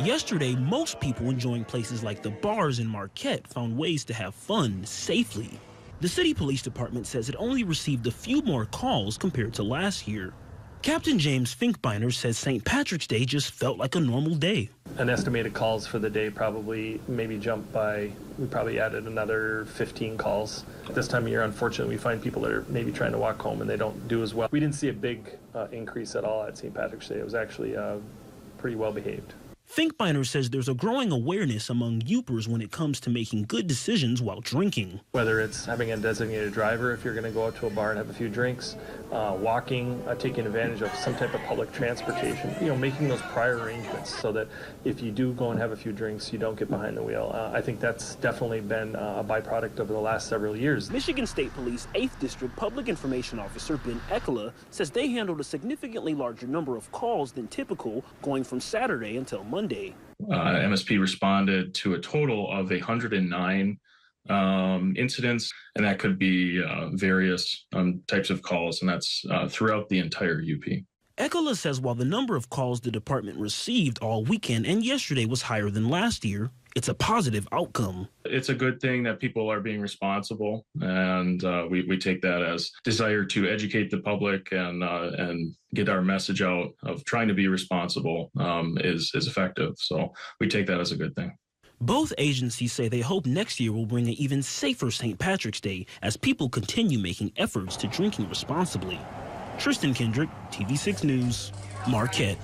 Yesterday, most people enjoying places like the bars in Marquette found ways to have fun safely. The city police department says it only received a few more calls compared to last year. Captain James Finkbeiner says St. Patrick's Day just felt like a normal day. An estimated calls for the day probably maybe jumped by, we probably added another 15 calls. This time of year, unfortunately, we find people that are maybe trying to walk home and they don't do as well. We didn't see a big increase at all at St. Patrick's Day. It was actually pretty well behaved. Finkbeiner says there's a growing awareness among Yoopers when it comes to making good decisions while drinking. Whether it's having a designated driver if you're going to go out to a bar and have a few drinks, walking, taking advantage of some type of public transportation, making those prior arrangements so that if you do go and have a few drinks, you don't get behind the wheel. I think that's definitely been a byproduct over the last several years. Michigan State Police 8th District Public Information Officer Ben Ekela says they handled a significantly larger number of calls than typical, going from Saturday until Monday. MSP responded to a total of 109 incidents, and that could be various types of calls, and that's throughout the entire UP. Ekela says while the number of calls the department received all weekend and yesterday was higher than last year, it's a positive outcome. It's a good thing that people are being responsible, and we take that as desire to educate the public and get our message out of trying to be responsible is effective. So we take that as a good thing. Both agencies say they hope next year will bring an even safer St. Patrick's Day as people continue making efforts to drinking responsibly. Tristan Kendrick, TV6 News, Marquette.